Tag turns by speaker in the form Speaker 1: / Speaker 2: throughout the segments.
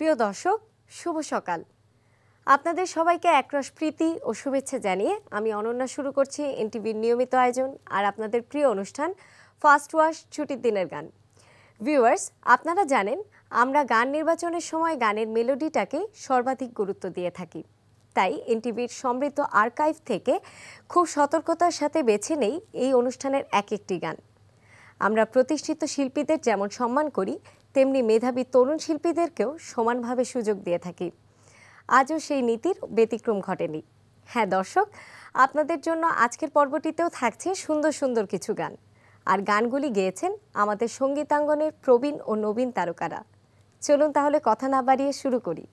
Speaker 1: প্রিয় দর্শক, শুভ সকাল। আপনাদের সবাইকে একরাশ প্রীতি ও শুভেচ্ছা জানিয়ে আমি অনন্যা শুরু করছি এনটিভির নিয়মিত আয়োজন আর আপনাদের প্রিয় অনুষ্ঠান ফার্স্ট ওয়াশ ছুটির দিনের গান। ভিউয়ার্স, আপনারা জানেন আমরা গান নির্বাচনের সময় গানের মেলোডিটাকে সর্বাধিক গুরুত্ব দিয়ে থাকি। তাই এনটিভির সমৃদ্ধ আর্কাইভ থেকে খুব সতর্কতার সাথে বেছে নেই এই অনুষ্ঠানের এক একটি গান। আমরা প্রতিষ্ঠিত শিল্পীদের যেমন সম্মান করি, তেমনি মেধাবী তরুণ শিল্পীদেরকেও সমানভাবে সুযোগ দিয়ে থাকি। আজও সেই নীতির ব্যতিক্রম ঘটেনি। হ্যাঁ দর্শক, আপনাদের জন্য আজকের পর্বটিতেও থাকছে সুন্দর সুন্দর কিছু গান, আর গানগুলি গেয়েছেন আমাদের সঙ্গীতাঙ্গনের প্রবীণ ও নবীন তারকারা। চলুন তাহলে কথা না বাড়িয়ে শুরু করি।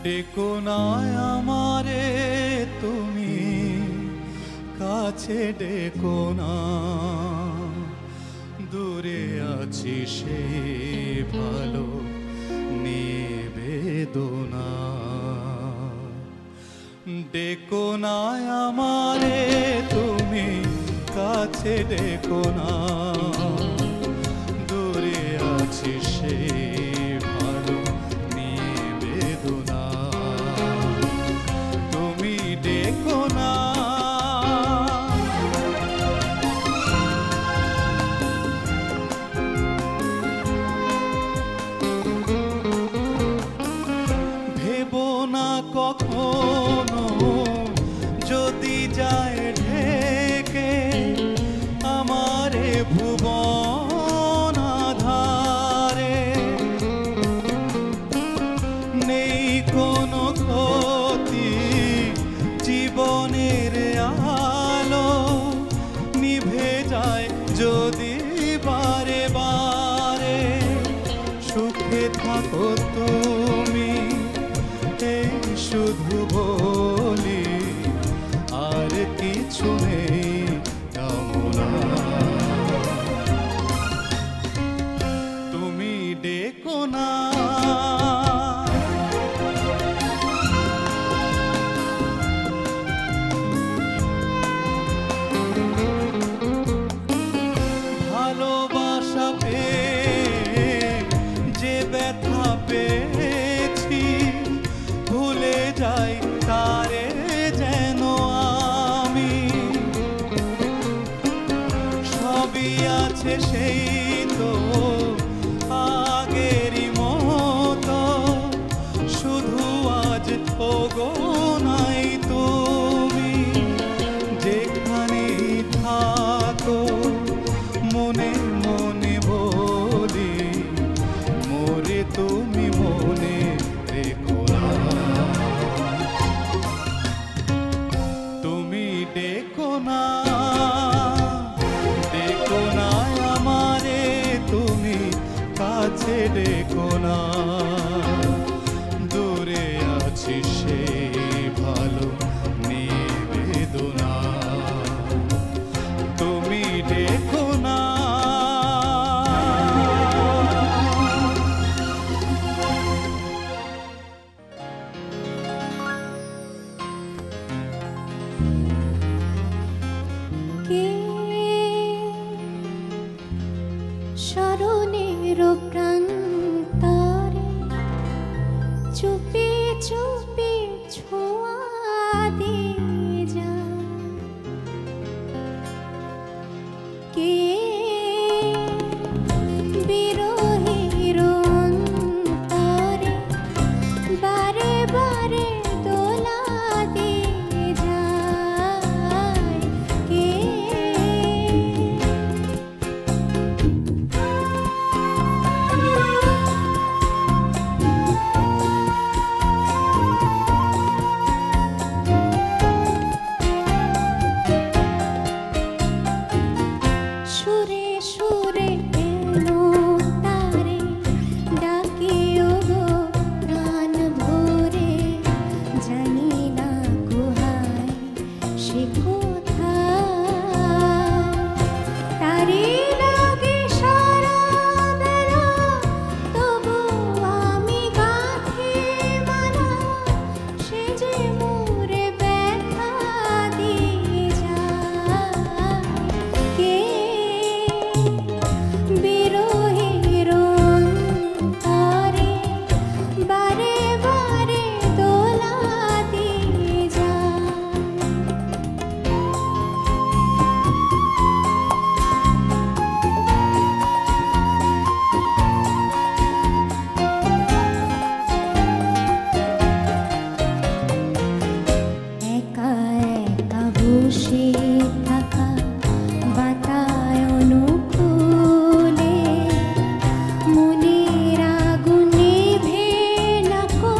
Speaker 2: ডেকো না আমারে তুমি, কাছে ডেকো না, দূরে আছি সে ভালো নিবেদনা। ডেকো না আমারে তুমি, কাছে ডেকো না, দূরে আছি আছি সেই ভালো নিয়ে বেদনা তুমি ডেকো না ভেবো না কখনো যদি যায় ঢেকে আমারে ভুবন আধারে নেই কোনো ক্ষতি জীবনের আলো নিভে যায় যদি বারে বারে সুখে থাকো তুমি এই শুধু বলি আর কিছু নেই কামনা তুমি ডেকো না ভালোবাসা পেয়ে যে ব্যথা পেয়েছি ভুলে যাই তারে যেন আমি সবই আছে সেই তো আগেরই মতো শুধু আজ ওগো নাই তুমি যেখানেই থাকো মনে মনে বলি মোরে তুমি মনে রেখো না তুমি ডেকো না আমারে তুমি কাছে ডেকো না দূরে আছি সেই ভালো নিয়ে বেদনা তুমি ডেকো না
Speaker 3: কে স্মরণের প্রান্তরে চুপি চুপি ছোঁয়া দিয়ে যায় কে বিরহের অন্তরে বারে বারে দোলা দিয়ে যায় কে সুরে সুরে এলো তারে ডাকিও গো প্রাণ ভরে জানি না কোহায় সে কোথায় তারে লাগে সারা বেলা তবু আমি গাঁথি মালা সে যে মোরে ব্যথা দিয়ে যায় কে বিরহের অন্তরে বারে বারে দোলা দিয়ে যায় একা একা বসে থাকা বাতায়ন কুলে মনের আগুন নিভে না কো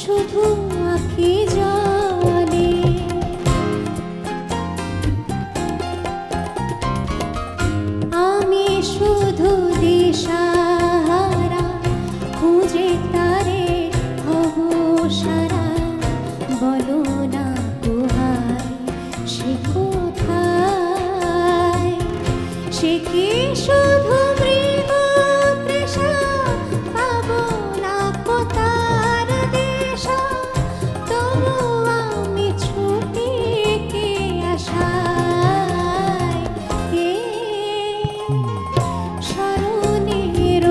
Speaker 3: শুধু আঁখি জলে আমি শুধু দিশাহারা খুঁজে তারে হব সারা বলো না কোহায় সে কোথায় সে কি শুধু মৃগ তৃষা পাবো না কোতার দিশা তবু আমি ছুটি কে আশায় কে স্মরণের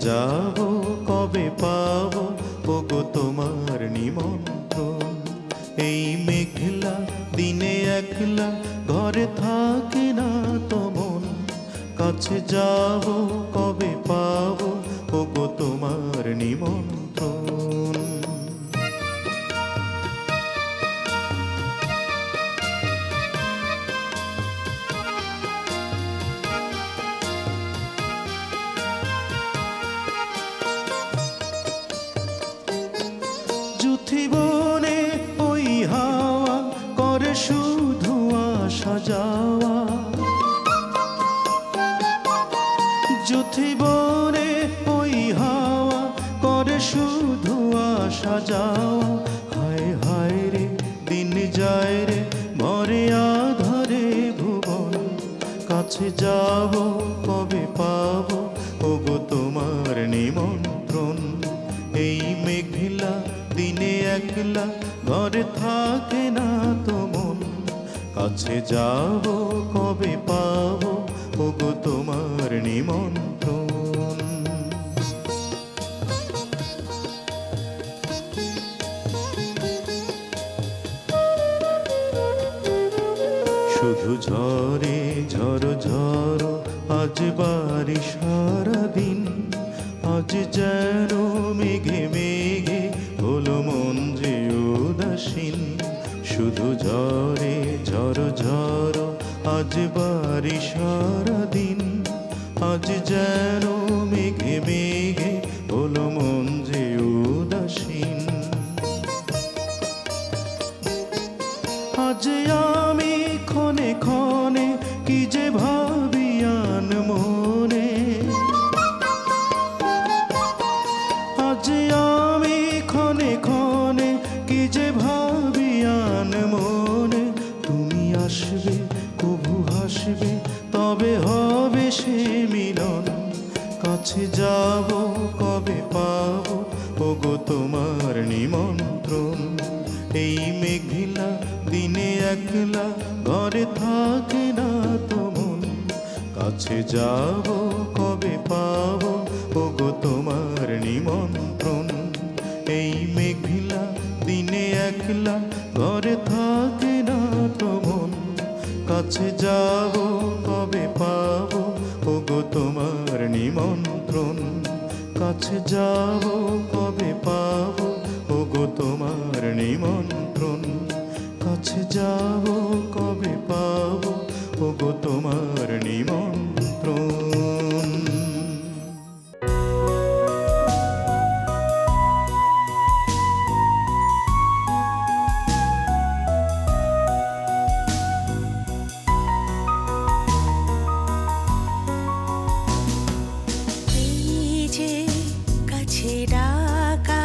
Speaker 2: যাব কবে পাবো ওগো তোমার নিমন্ত্রণ। এই মেঘলা দিনে একলা ঘরে থাকে না তো মন, কাছে যাব কবে পাবো ওগো তোমার নিমন্ত্রণ। বনে ওই হাওয়া করে শুধু আসা যাওয়া, বনে ওই হাওয়া করে শুধু আসা যাওয়া। হায় হায় রে দিন যায় রে মরে আধারে ভুবন, কাছে যাব কবে পাবো ওগো তোমার নিমন্ত্রণ। এই মেঘলা দিনে একলা ঘরে থাকে না তো মন, কাছে যাব কবে পাবো ওগো তোমার নিমন্ত্রণ। শুধু ঝরে ঝড় ঝড় আজ বারিশ সারাদিন, আজ যেন মেঘে মেঘে হলো মন যে উদাসীন। শুধু ঝরে ঝড় ঝড় আজ বারিশ সারাদিন, আজ যেন মেঘে মেঘে হলো মন যে উদাসীন। আজ আমি ক্ষণে ক্ষণে কি যে ভাবি আন মনে, আজ আমি ক্ষণে ক্ষণে কি যে ভাবি আন মনে। তুমি আসবে কবু হাসবে তবে হবে সে মিলন, কাছে যাব কবে পাবো ওগো তোমার নিমন্ত্রণ। এই মেঘলা দিনে একলা ঘরে থাকে না তো মন, কাছে যাব কবে পাবো ওগো তোমার নিমন্ত্রণ। এই মেঘলা দিনে একলা ঘরে থাকে না তো মন, কাছে যাব কবে পাবো ওগো তোমার নিমন্ত্রণ। কাছে যাব কবে পাবো ওগো তোমার নিমন্ত্রণ, কাছে যাব কবে পাবো ওগো তোমার নিমন্ত্রণ।
Speaker 3: এই যে কাছে ডাকা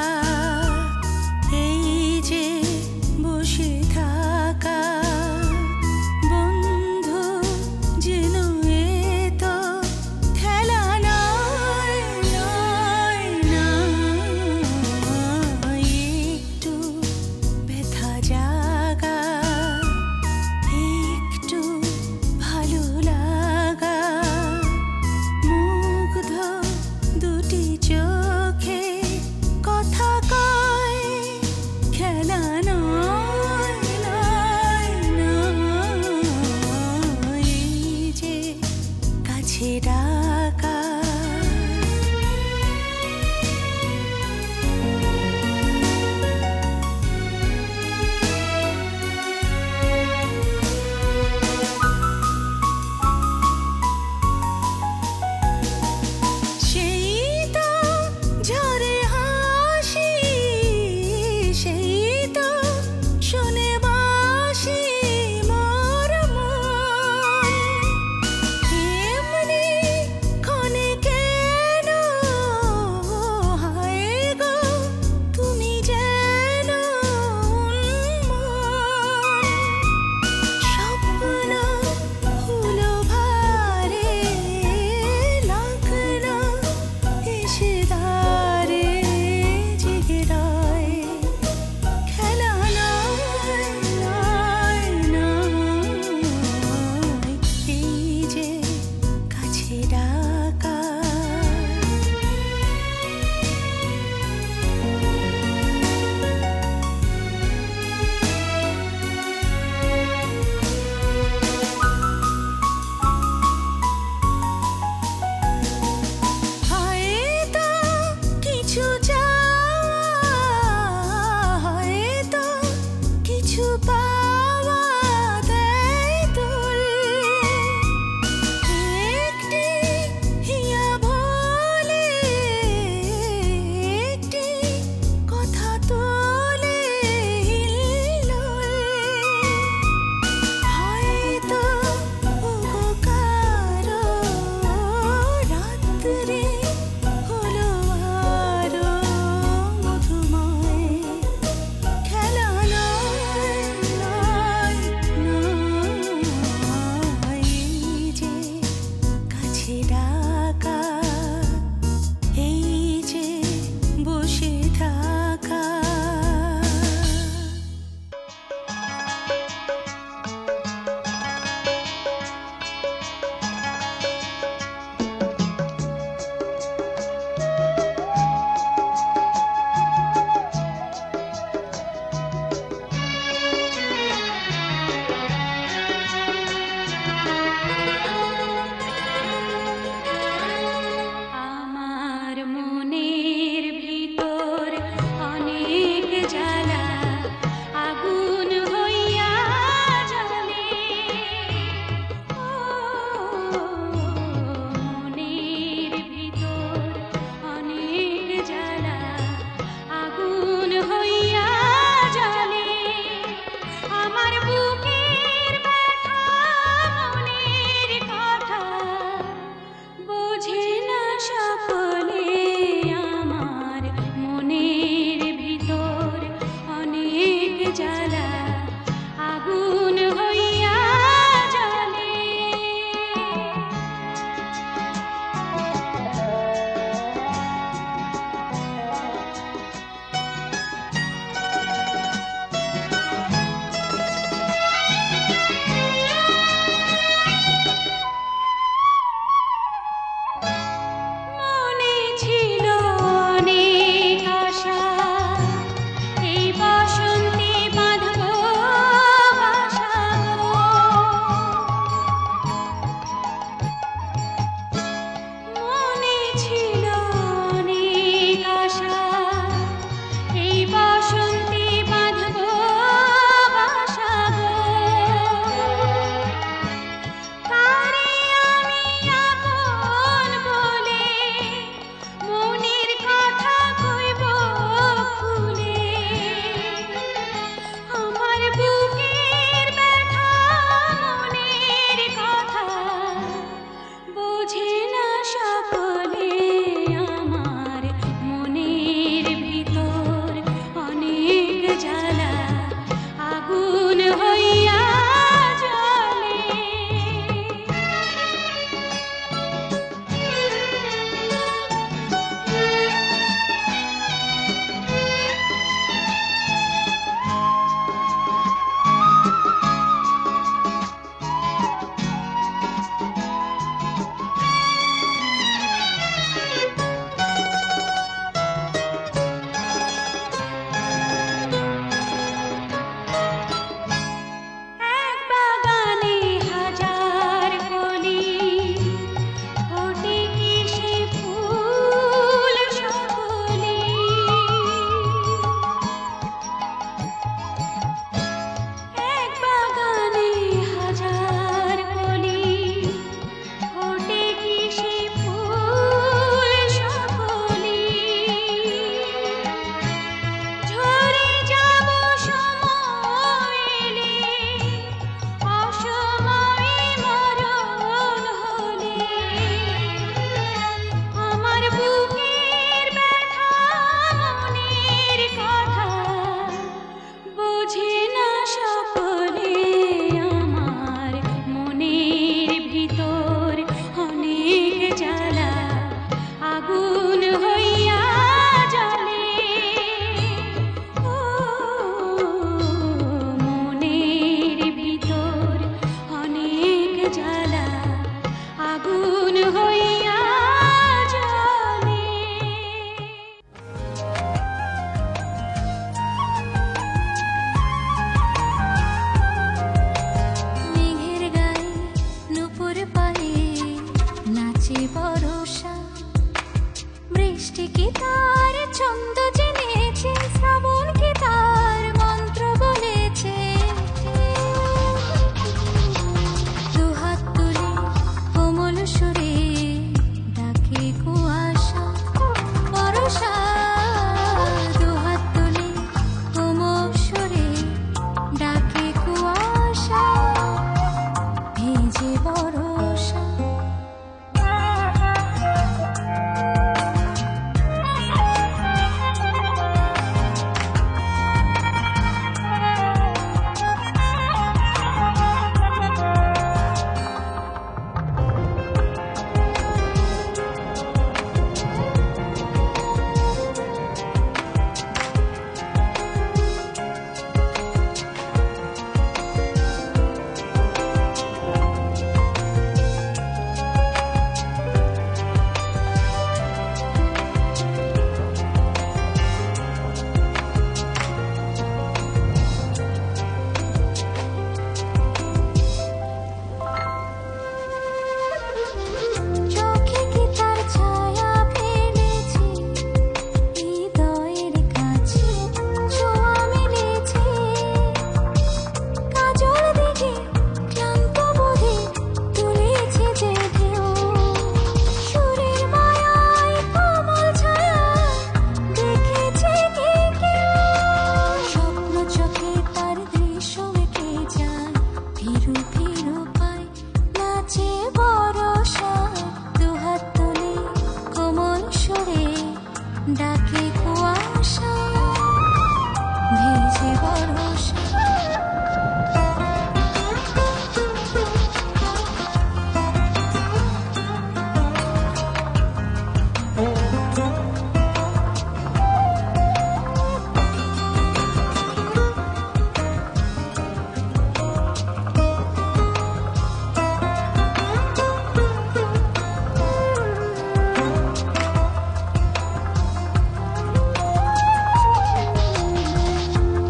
Speaker 3: ভেজে বরষা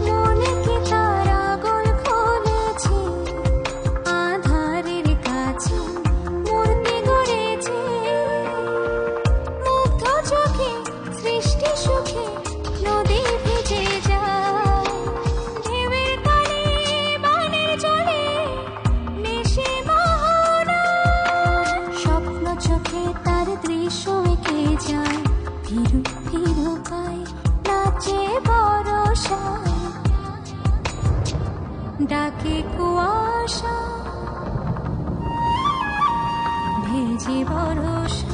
Speaker 3: মনে কি তার আগুন খুলেছে আধারের কাছে মূর্তি গড়েছে মুগ্ধ চোখে সৃষ্টি সুখে নদী ভিজে যায় ঢেউয়ের তালে বানের জলে নেশে মোহনা স্বপ্ন চোখে তার দৃশ্য এঁকে যায় ফিরু ফিরু পায় নাচে বরষায় ডাকে কুয়াশা ভেজে বরষা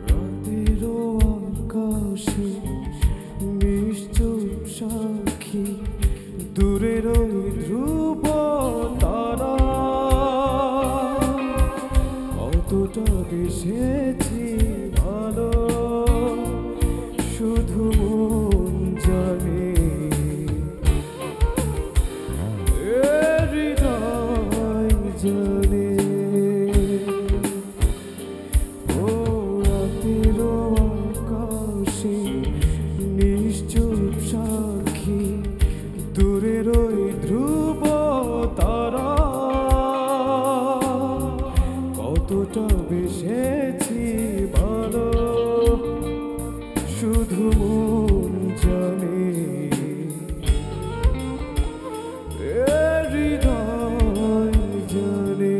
Speaker 2: রাতেরও আকাশে নিশ্চুপ সাক্ষী দূরের ওই ধ্রুব তারা কতটা বেসেছি ভালো শুধু মন জানে এ হৃদয় জানে ও রাতেরও আকাশে নিশ্চুপ সাক্ষী দূরের ওই ধ্রুব তারা কতটা বেসেছি ভালো শুধু মন জানে এ হৃদয় জানে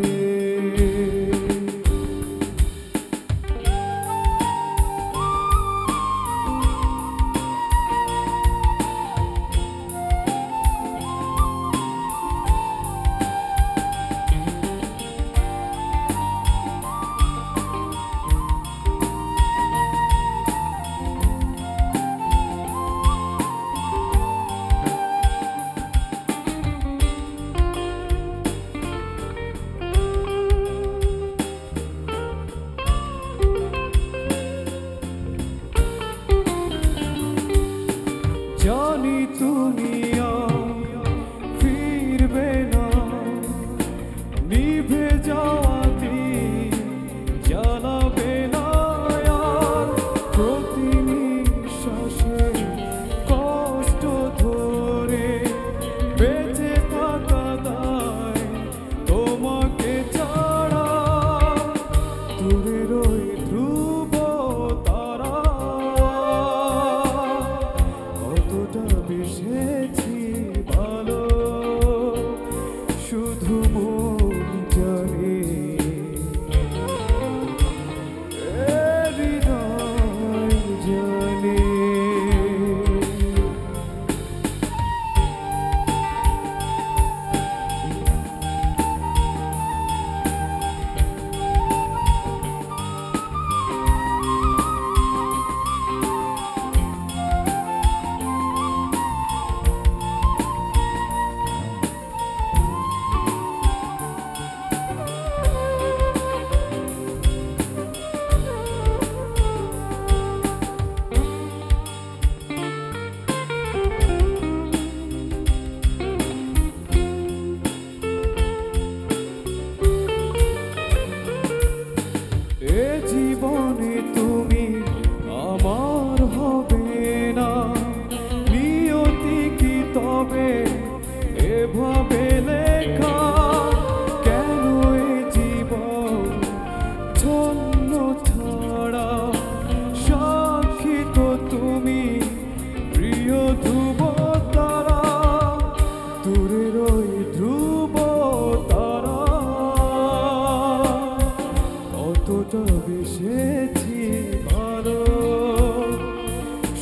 Speaker 2: কতটা বেসেছি ভালো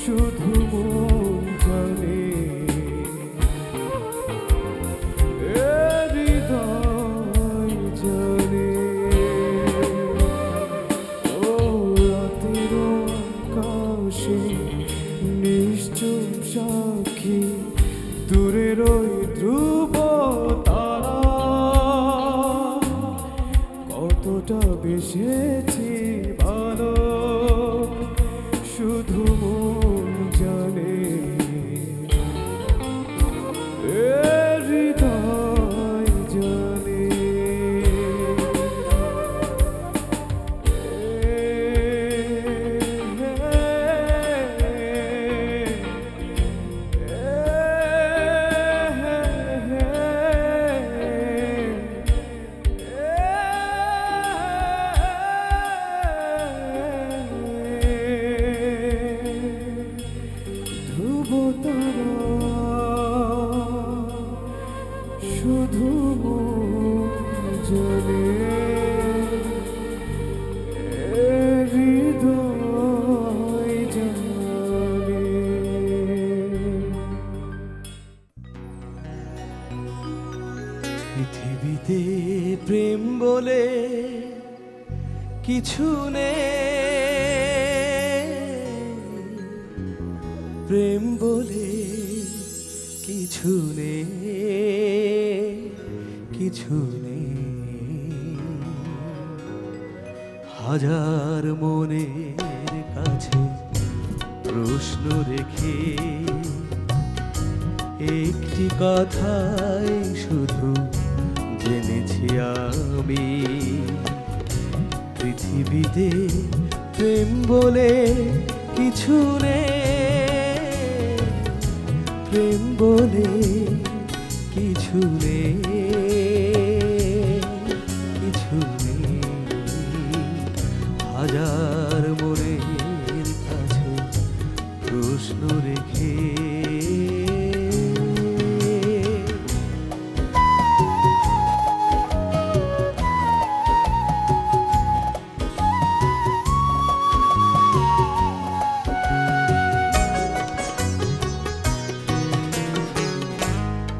Speaker 2: শুধু মন জানে এ হৃদয় জানে ও রাতের আকাশে নিশ্চুপ সাক্ষী দূরের ওই ধ্রুব তারা কতটা বেসেছি ভালো শুধু মন জানে এ হৃদয় জানে ধ্রুব তারা শুধু মন জানে এ হৃদয় জানে পৃথিবীতে প্রেম বলে কিছু নেই প্রেম বলে কিছু নেই কিছু নেই হাজার মনের কাছে প্রশ্ন রেখে একটি কথাই শুধু জেনেছি আমি পৃথিবীতে প্রেম বলে কিছু নেই প্রেম বলে কিছু নেই কিছু নেই হাজার মনের কাছে প্রশ্ন রেখে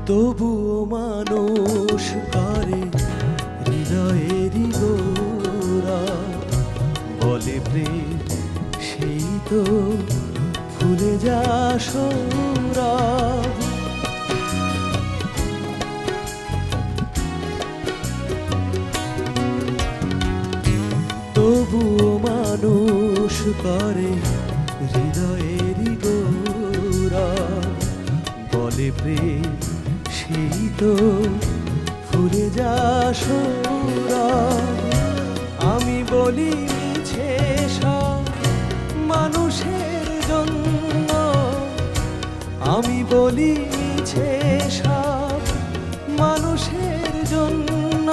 Speaker 2: তবুও মানুষ করে হৃদয়েরই গোরা বলে প্রেম সেই তো ভুলে যা সৌরভ তবুও মানুষ করে হৃদয়েরই গোরা বলে প্রেম সেই তো ভুলে যা সৌরভ আমি বলি মিছে সব মানুষের জন্য আমি বলি মিছে সব মানুষের জন্য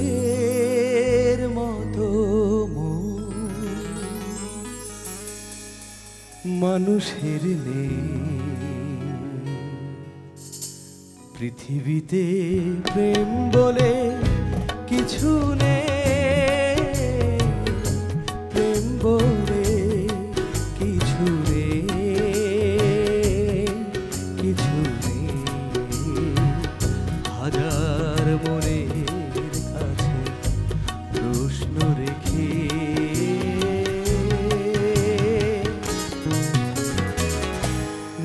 Speaker 2: ফুলের মতো মানুষের নেই পৃথিবীতে প্রেম বলে কিছু নেই প্রেম বলে কিছু নেই কিছু নেই হাজার মনের কাছে প্রশ্ন রেখে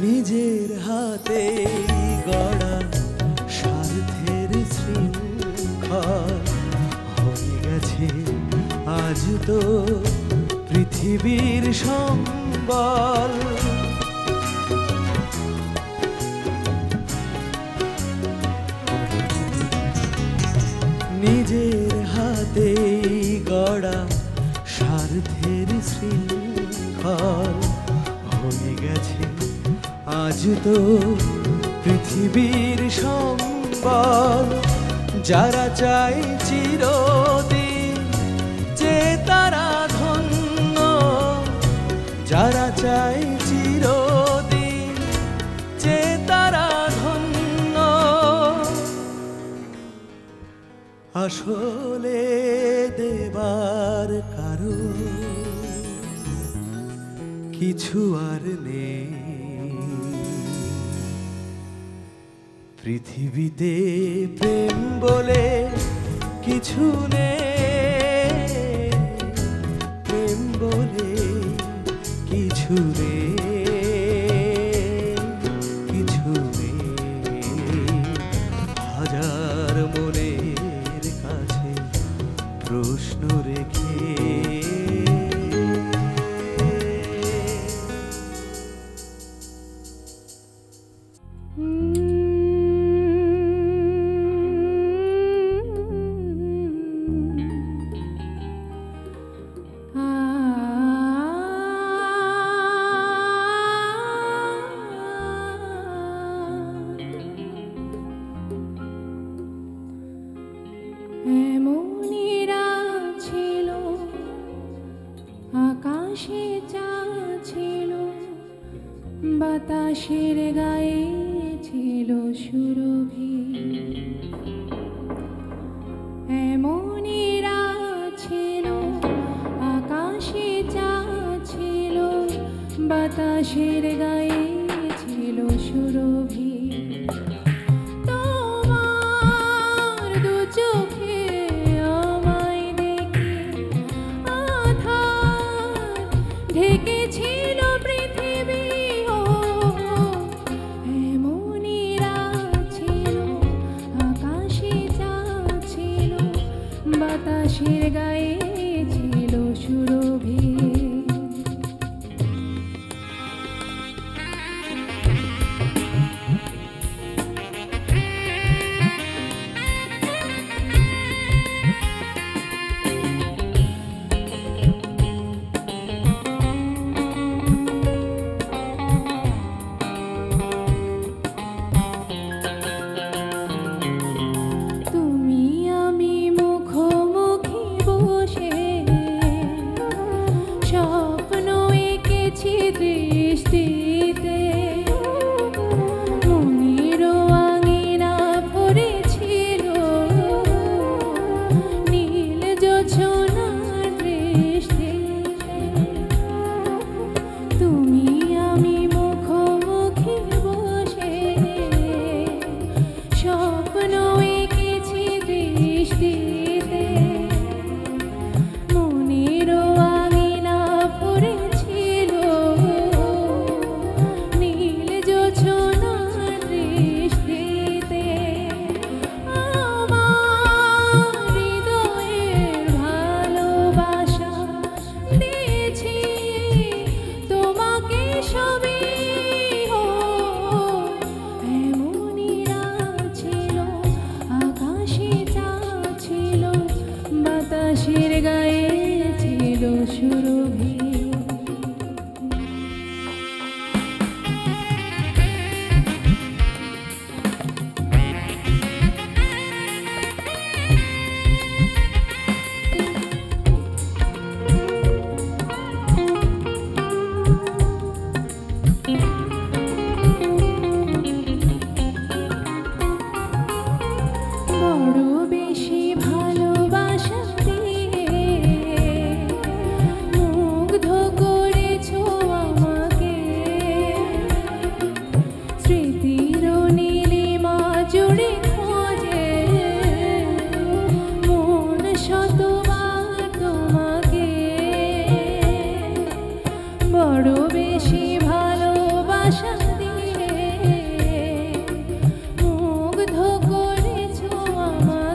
Speaker 2: নিজের হাতে গড়া স্বার্থের শৃঙ্খল হয়ে গেছে আজ তো পৃথিবীর সম্বল নিজের হাতে গড়া স্বার্থের শৃঙ্খল হয়ে গেছে আজ তো পৃথিবীর সম্বল যারা চাই চিরদিন যে তারা ধন্য যারা চাই চিরদিন যে তারা ধন্য আসলে দেবার কারো কিছু আর নেই পৃথিবীতে প্রেম বলে কিছু নেই প্রেম বলে কিছু নেই কিছু নেই হাজার মনের কাছে প্রশ্ন রেখে
Speaker 3: এমনই রাত ছিল, আকাশে চাঁদ ছিল, বাতাসের গায়ে ছিল সুরভি। এমনই রাত ছিল, আকাশে চাঁদ ছিল, বাতাসের গায়ে ছিল সুরভি। তোমার দু চোখে আমায় দেখে আধার ঢেকেছিল পৃথিবী। ও এমনই রাত ছিল, আকাশে চাঁদ ছিল, বাতাসের গায়ে ছিল সুরভি। তুমি আমি মুখোমুখি বসে স্বপ্ন এঁকেছি দৃষ্টিতে। মনের আঙিনা ভরেছিল নীল জোছনার দৃষ্টিতে। তুমি আমি মুখোমুখি বসে স্বপ্ন এঁকেছি দৃষ্টিতে। মনের আঙিনা ভরেছিল নীল জোছনার দৃষ্টিতে। আমার হৃদয়ের ভালোবাসা দিয়েছি তোমাকে সবই। ও এমনই রাত ছিল, আকাশে চাঁদ ছিল, বাতাসের গায়ে ছিল সুরভি। বড় বেশি ভালোবাসা দিয়ে মুগ্ধ করেছো আমাকে। স্মৃতির নীলিমা জুড়ে খোঁজে মন শতবার তোমাকে। বড় বেশি ভালোবাসা দিয়ে মুগ্ধ করেছো আমাকে।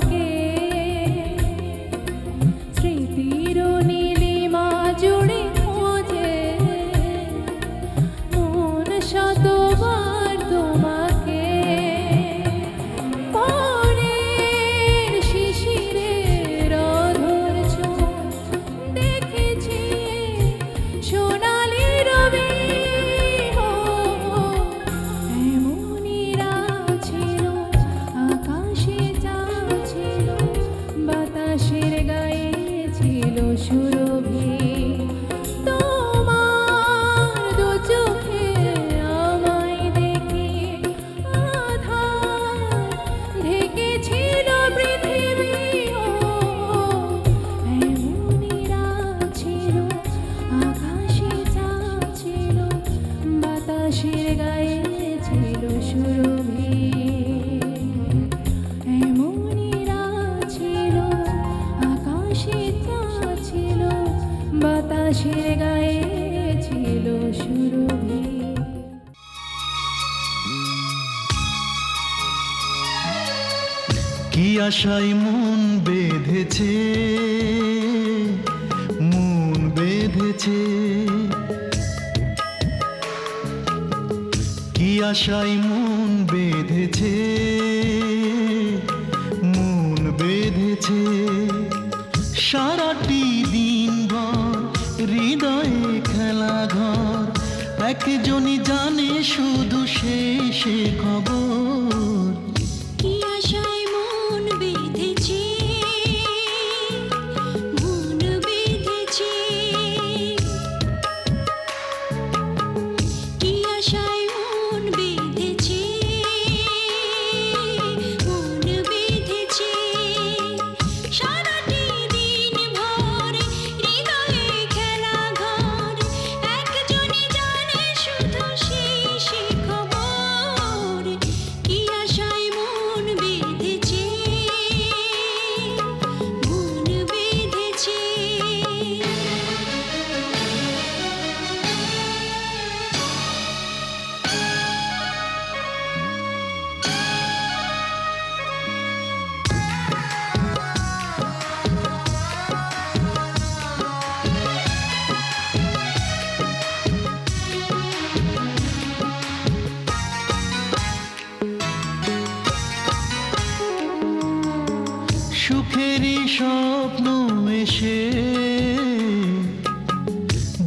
Speaker 3: বাঁশির গায়ে ছিল সুরভি।
Speaker 2: কি আশায় মন বেঁধেছে, মন বেঁধেছে, কি আশায় মন বেঁধেছে, মন বেঁধেছে, সারাটি দিন ভর হৃদয়ে খেলা ঘর, একজনই জানে শুধু সে খবর।
Speaker 4: কি আশায় মন বেঁধেছে, মন বেঁধেছে, কি আশায় মন বেঁধেছে, মন বেঁধেছে, সারাটি দিন ভর হৃদয়ে খেলা ঘর, একজনই জানে শুধু সে খবর। কি আশায় মন বেঁধেছে, মন বেঁধেছে।
Speaker 2: সুখেরই স্বপ্ন এসে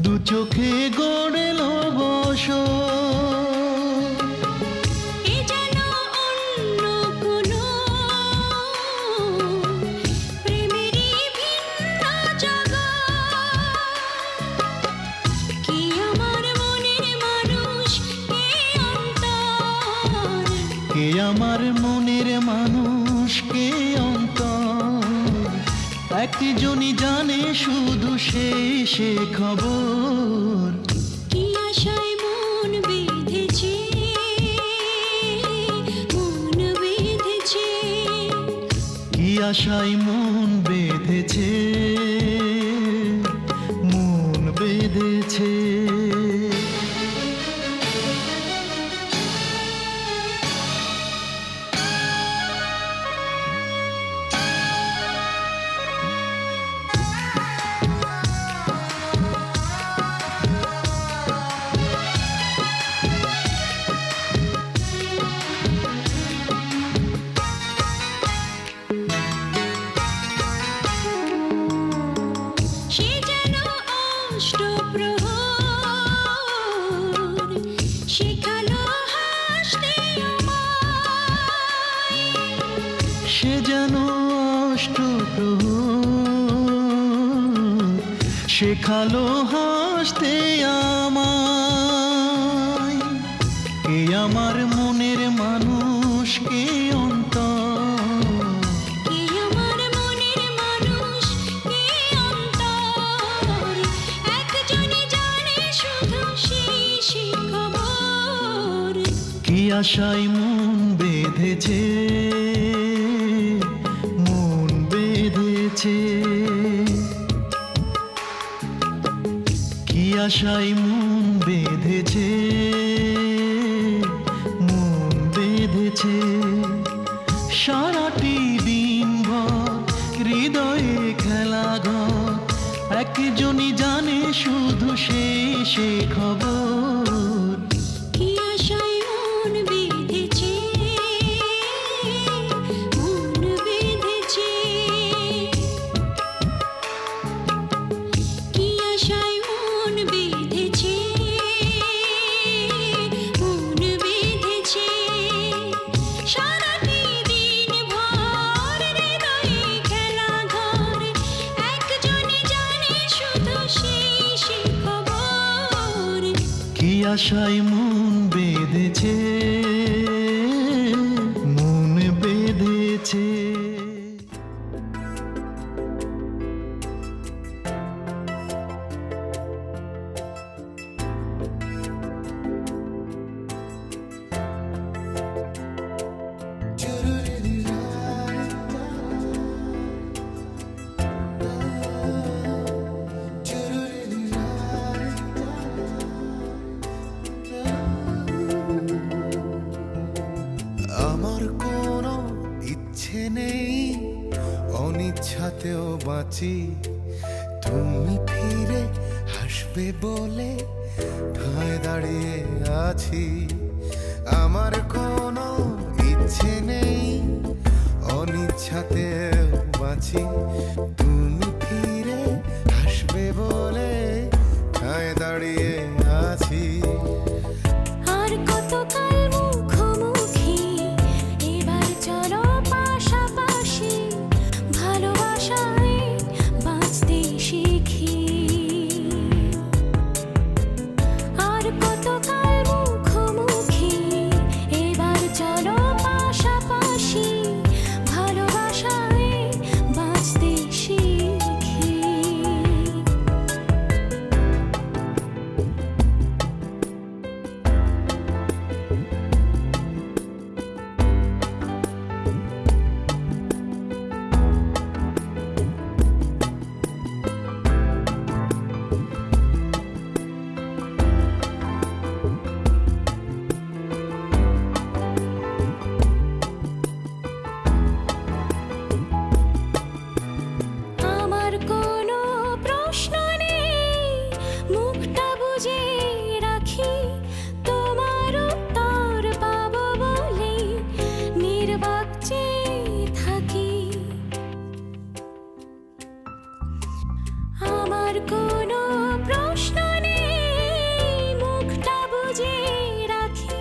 Speaker 2: দু চোখে গড়ল বসর,
Speaker 4: এ যেন অন্য কোনো প্রেমেরই ভিন্ন জগৎ। কি আমার মনের মানুষ কে অন্তর,
Speaker 2: কে আমার মনের মানুষ কে অন্তর, একজনই জানে শুধু সে খবর।
Speaker 4: কি আশায় মন বেঁধেছে, মন বেঁধেছে,
Speaker 2: কি আশায় মন বেঁধেছে, মন বেঁধেছে,
Speaker 4: সে যেন অষ্টপ্রহর শেখালো হাসতে আমায়।
Speaker 2: সে যেন অষ্টপ্রহর শেখালো হাসতে আমায়, কে আমার মনের মানুষ কে অন্তর,
Speaker 4: কে আমার মনের মানুষ কে অন্তর, একজনই জানে শুধু সে খবর।
Speaker 2: কি আশায় মন বেঁধেছে, মন বেঁধেছে, কি আশায় মন বেঁধেছে, মন বেঁধেছে, সারাটি দিন ভর হৃদয়ে খেলা ঘর, একজনই জানে শুধু সে খবর।
Speaker 4: কি আশায় মন বেঁধেছে, মন বেঁধেছে, কি আশায় মন বেঁধেছে, মন বেঁধেছে, সারাটি দিন ভর হৃদয়ে খেলা ঘর, একজনই জানে শুধু সে খবর।
Speaker 2: কি আশায় মন বেঁধেছে, মন বেঁধেছে। ইচ্ছে নেই, অনিচ্ছাতেও বাঁচি। তুমি ফিরে হাসবে বলে ঠায় দাঁড়িয়ে আছি। আমার কোনো ইচ্ছে নেই, অনিচ্ছাতেও বাঁচি। তুমি ফিরে হাসবে বলে ঠায় দাঁড়িয়ে আছি।
Speaker 4: আর কতকাল মুখোমুখি, এবার চলো পাশাপাশি, ভালোবাসায় বাঁচতে শিখি। আর কতকাল মুখোমুখি, এবার চলো পাশাপাশি, ভালোবাসায় বাঁচতে শিখি। আমার কোনো প্রশ্ন নেই, মুখটা বুজে রাখি, তোমার উত্তর পাবো বলে নির্বাক চেয়ে থাকি। আমার কোনো প্রশ্ন নেই, মুখটা বুজে রাখি,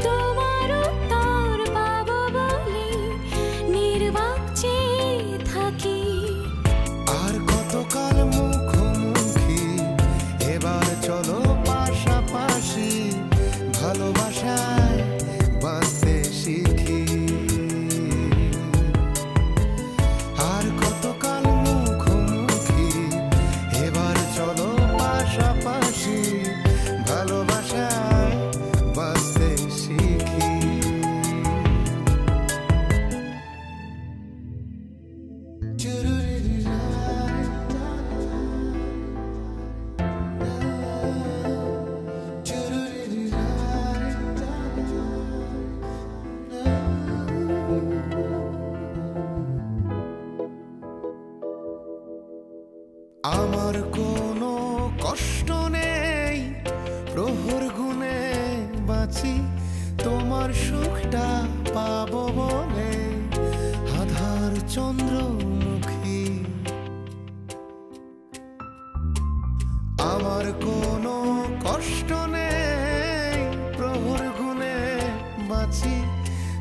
Speaker 4: তোমার উত্তর পাবো বলে নির্বাক চেয়ে থাকি।
Speaker 2: আর কতকাল মুখোমুখি, এবার চলো পাশাপাশি, ভালোবাসায় বাঁচতে শিখি। আর কতকাল মুখোমুখি, এবার চলো পাশাপাশি, ভালোবাসায় বাঁচতে শিখি। আমার কোনো কষ্ট নেই, প্রহর গুনে বাঁচি, তোমার সুখটা পাবো বলে আধার চন্দ্রমুখী। আমার কোনো কষ্ট নেই, প্রহর গুনে বাঁচি,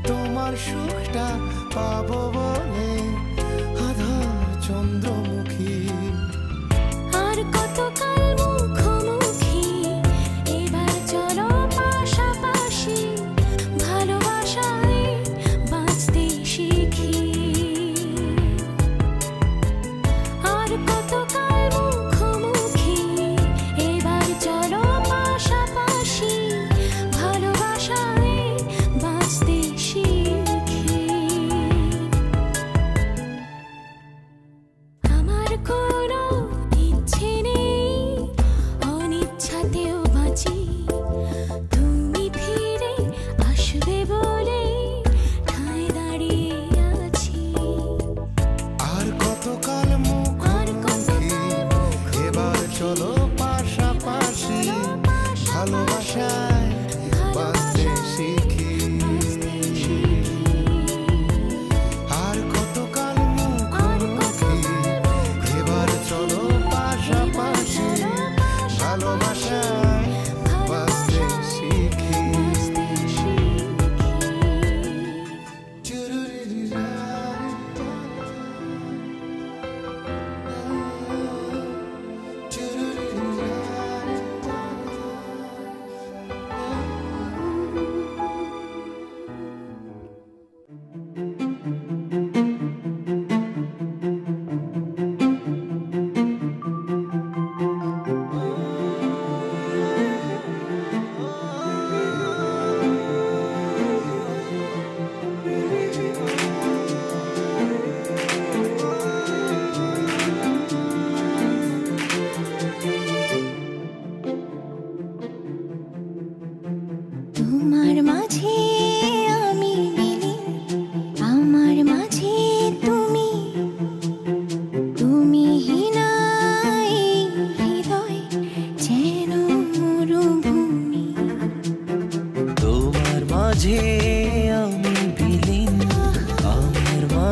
Speaker 2: তোমার সুখটা পাবো বলে আধার চন্দ্রমুখী।
Speaker 4: আর কতকাল মুখোমুখি, এবার চলো পাশাপাশি, ভালোবাসায় বাঁচতে শিখি। আর কতকাল মুখোমুখি, এবার চলো পাশাপাশি, ভালোবাসায় বাঁচতে শিখি।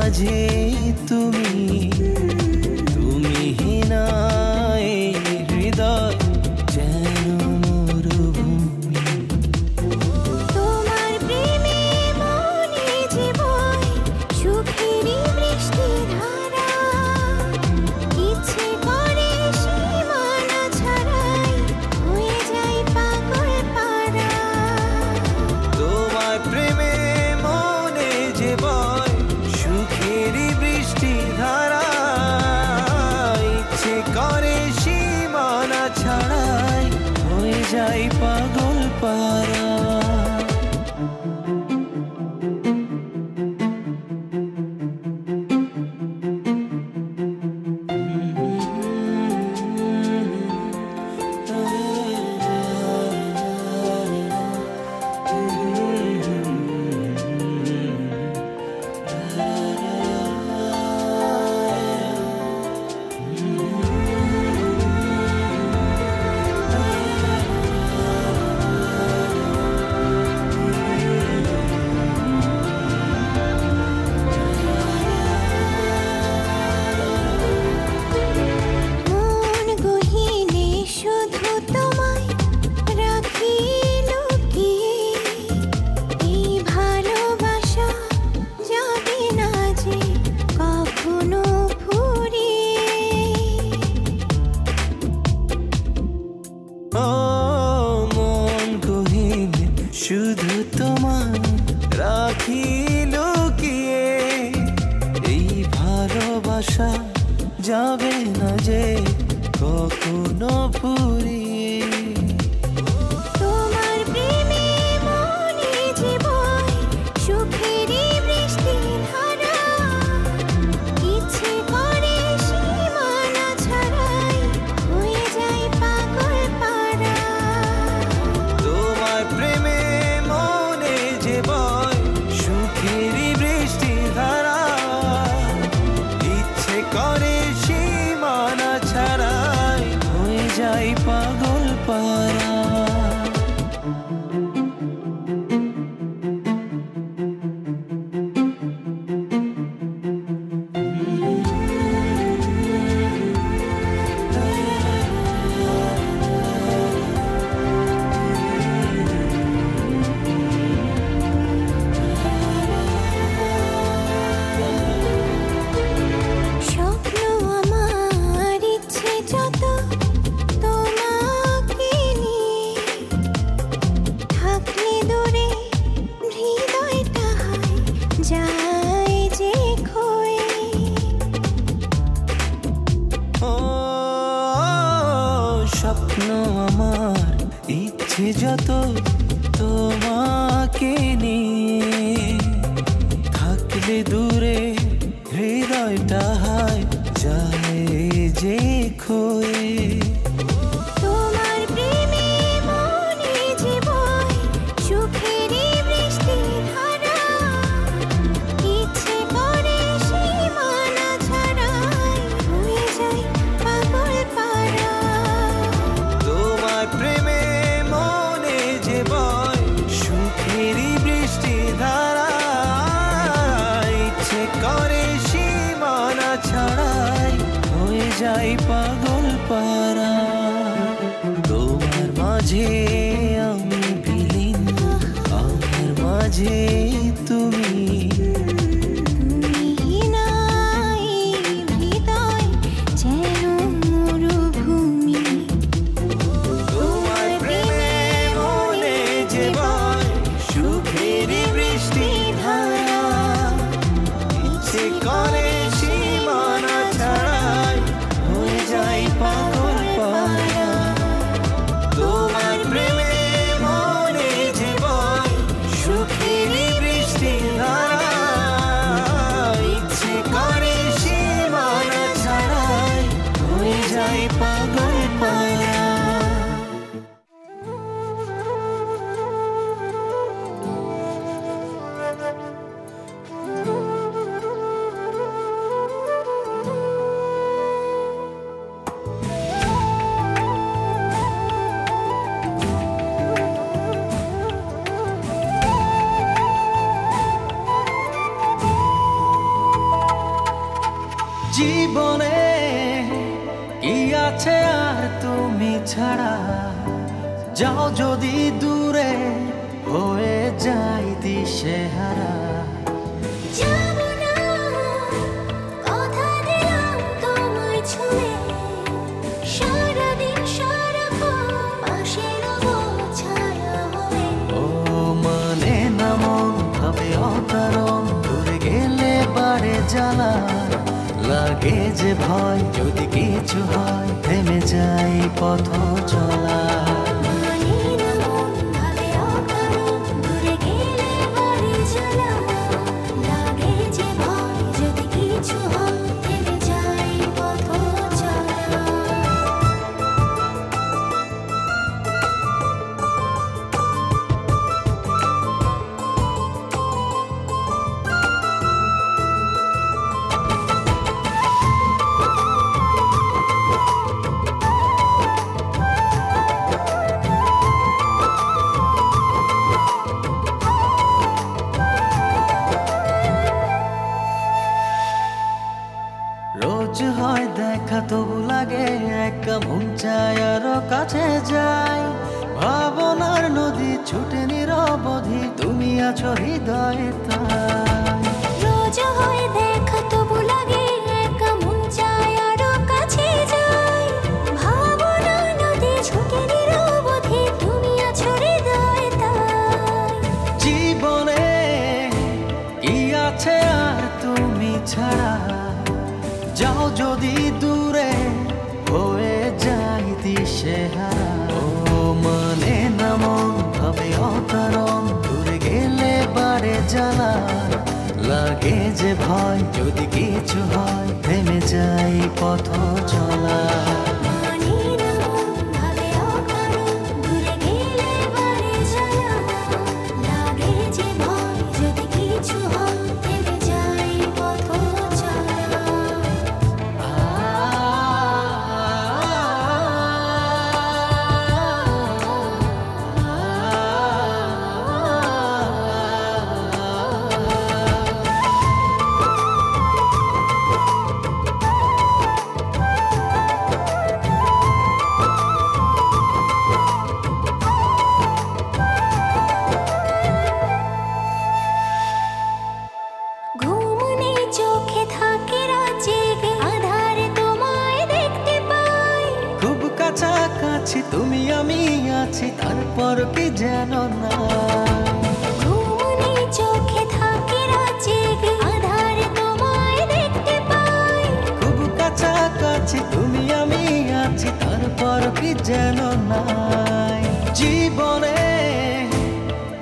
Speaker 2: মাঝে তুমি তুমিহীনা এই হৃদয় যেন মরুভূমি।
Speaker 4: তোমার প্রেমে মনে যে বয় সুখেরই বৃষ্টিধারা, ইচ্ছে করে সীমানা ছাড়াই হয়ে যায় পাগল পারা।
Speaker 2: তোমার প্রেমে মনে যে বয় সুখেরই বৃষ্টিধারা, ইচ্ছে করে সীমানা ছাড়াই হয়ে যায় পাগল পারা।
Speaker 4: মন গহীনে শুধু তোমায় রাখি লুকিয়ে, এই ভালোবাসা যাবে না যে কখনো ফুরিয়ে।
Speaker 2: ও মন গহীনে শুধু তোমায় রাখি লুকিয়ে, এই ভালোবাসা যাবে না যে কখনো ফুরিয়ে।
Speaker 4: তোমার প্রেমে মনে যে বয় সুখেরই বৃষ্টিধারা, ইচ্ছে করে সীমানা ছাড়াই হয়ে যায় পাগল পারা।
Speaker 2: তোমার প্রেমে মনে যে বয় সুখেরই বৃষ্টিধারা, ইচ্ছে করে সীমানা ছাড়াই হয়ে যায় পাগল পারা।
Speaker 4: স্বপ্ন আমার ইচ্ছে যত তোমাকে নিয়ে, থাকলে দূরে হৃদয়টা হয় যায় যে খোয়ে।
Speaker 2: ও স্বপ্ন আমার ইচ্ছে যত তোমাকে নিয়ে, থাকলে দূরে হৃদয়টা হয় যায় যে খোয়ে।
Speaker 4: তোমার প্রেমে মনে যে বয় সুখেরই বৃষ্টিধারা, ইচ্ছে করে সীমানা ছাড়াই হয়ে যায় পাগল পারা।
Speaker 2: তোমার প্রেমে মনে যে বয় সুখেরই বৃষ্টিধারা, ইচ্ছে করে সীমানা ছাড়াই হয়ে যায় পাগল পারা। তোমার মাঝে আমি বিলীন, আমার মাঝে তুমি
Speaker 4: তুমিহীনা এই হৃদয় যেন মরুভূমি।
Speaker 2: তোমার প্রেমে মনে যে বয় সুখেরই বৃষ্টিধারা, ইচ্ছে করে সীমানা ছাড়াই হয়ে যায় পাগল পারা। তোমার প্রেমে মনে যে বয় সুখেরই জীবনে কি আছে আর তুমি ছাড়া, যাও যদি দূরে হয়ে যাই দিশেহারা।
Speaker 4: যাবো না, কথা দিলাম তোমায় ছুঁয়ে, সারাদিন সারাক্ষণ পাশে রবো ছায়া হয়ে।
Speaker 2: ও মানে না মন ভাবে অকারণ, দূরে গেলে বাড়ে জ্বালা, লাগে যে ভয় যদি কিছু হয় থেমে যাই পথ চলা।
Speaker 4: মানে না মন ভাবে অকারণ, দূরে গেলে বাড়ে জ্বালা, লাগে যে ভয় যদি কিছু হয় থেমে যাই পথ চলা।
Speaker 2: রোজ হয় দেখা তবু লাগে একা, মন চায় আরো কাছে যাই, ভাবনার নদী ছুটে নিরবধি, তুমি আছো হৃদয়ে তাই।
Speaker 4: রোজ হয় দেখা তবু লাগে একা, মন চায় আরো কাছে যাই, ভাবনা নদী ছুটে নিরবধি, তুমি আছো হৃদয়ে তাই।
Speaker 2: জীবনে কি আছে আর তুমি ছাড়া, যাও যদি দূরে হয়ে যাই দিশেহারা। ও মানে না মন ভাবে অকারণ, দূরে গেলে বাড়ে জ্বালা, লাগে যে ভয় যদি কিছু হয় থেমে যাই পথ চলা।
Speaker 4: মানে না মন ভাবে অকারণ, দূরে গেলে বাড়ে জ্বালা, লাগে যে ভয় যদি কিছু হয় থেমে যাই পথ চলা। ঘুম নেই চোখে থাকে রাত জেগে, আধারে তোমায় দেখতে পাই।
Speaker 2: খুব কাছাকাছি তুমি আমি আছি, তারপর কি যেন না।
Speaker 4: ঘুম নেই চোখে থাকে রাত জেগে, আধারে তোমায় দেখতে পাই।
Speaker 2: খুব কাছাকাছি তুমি আমি আছি, তারপর কি যেন নাই। জীবনে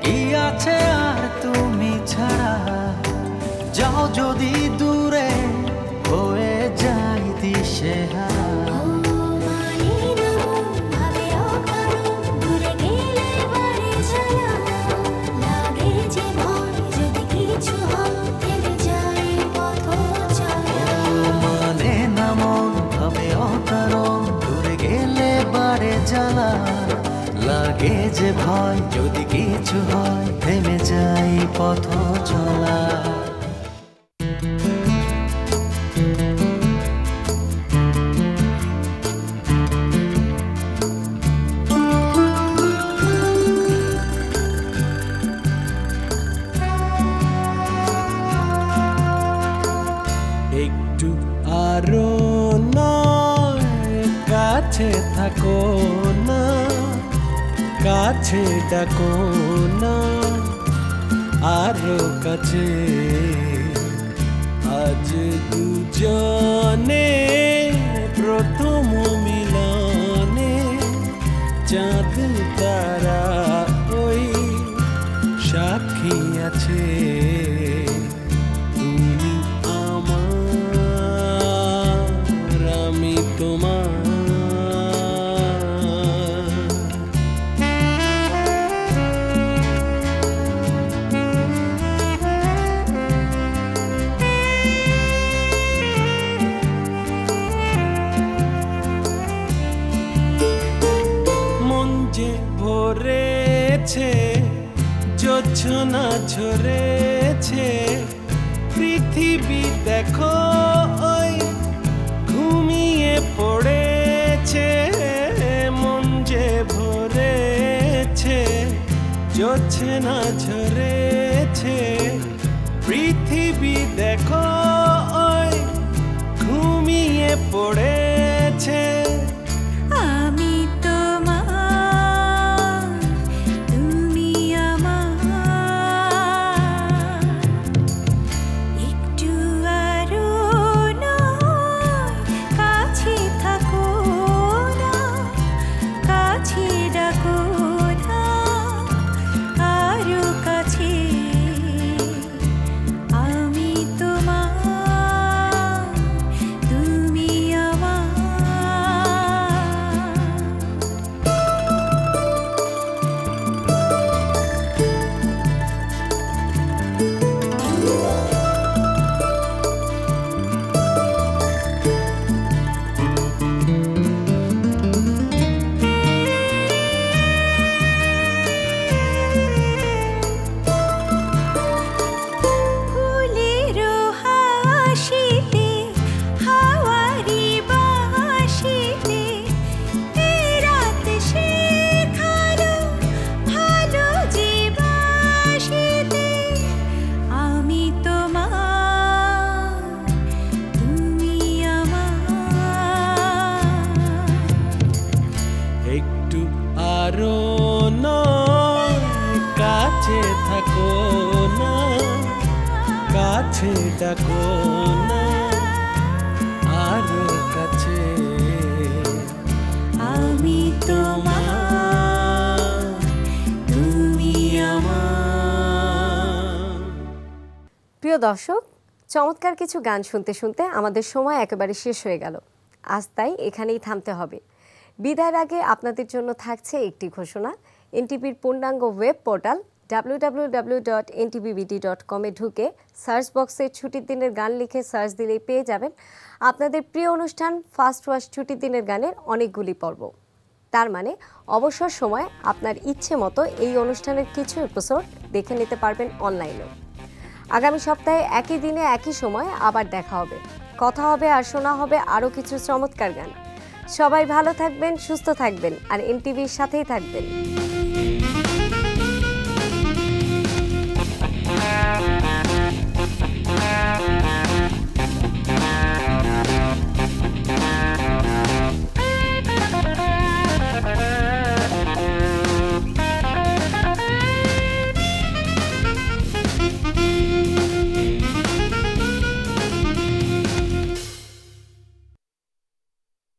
Speaker 2: কি আছে আর তুমি ছাড়া, যাও যদি দূরে হয়ে যাই দিশেহারা।
Speaker 4: ও মানে না মন ভাবে অকারণ, দূরে গেলে বাড়ে জ্বালা, লাগে যে ভয় যদি কিছু হয় থেমে যাই পথ চলা।
Speaker 2: ও মানে না মন ভাবে অকারণ, দূরে গেলে বাড়ে জ্বালা, লাগে যে ভয় যদি কিছু হয় থেমে যাই পথ চলা। একটু আরো নয়, কাছে থাকো না, কাছে ডাকো না, আরো কাছে। আজ দুজনে প্রথম মিলনে, চাঁদ তারা ওই সাক্ষী আছে। তুমি আমার, আমি তোমার। মন যে ভরেছে, জোছনা ঝরেছে, পৃথিবী দেখো ওই
Speaker 5: জোছনা ঝরেছে পৃথিবী দেখো ওই ঘুমিয়ে পড়েছে
Speaker 4: আমি তোমার তুমি আমার একটু আরো নয় কাছে থাকো না কাছে ডাকো না আরো কাছে আমি তোমার তুমি আমার ফুলের হাসিতে হাওয়ারি বাঁশিতে এই রাত শেখালো ভালো যে বাসিতে আমি তোমার তুমি আমার
Speaker 5: একটু আরো নয় কাছে থাকো না কাছে ডাকো না আরো কাছে
Speaker 4: আমি তোমার তুমি আমার
Speaker 1: প্রিয় দর্শক, চমৎকার কিছু গান শুনতে শুনতে আমাদের সময় একেবারে শেষ হয়ে গেল। আজ তাই এখানেই থামতে হবে। বিদায়ের আগে আপনাদের জন্য থাকছে একটি ঘোষণা। এনটিভির পূর্ণাঙ্গ ওয়েব পোর্টাল www.ntvbt.com-এ ঢুকে সার্চ বক্সে ছুটির দিনের গান লিখে সার্চ দিলেই পেয়ে যাবেন আপনাদের প্রিয় অনুষ্ঠান ফার্স্ট ওয়াশ ছুটির দিনের গানের অনেকগুলি পর্ব। তার মানে অবসর সময় আপনার ইচ্ছে মতো এই অনুষ্ঠানের কিছু এপিসোড দেখে নিতে পারবেন অনলাইনেও। আগামী সপ্তাহে একই দিনে একই সময় আবার দেখা হবে, কথা হবে আর শোনা হবে আরও কিছু চমৎকার গান। সবাই ভালো থাকবেন, সুস্থ থাকবেন আর এনটিভির সাথেই থাকবেন।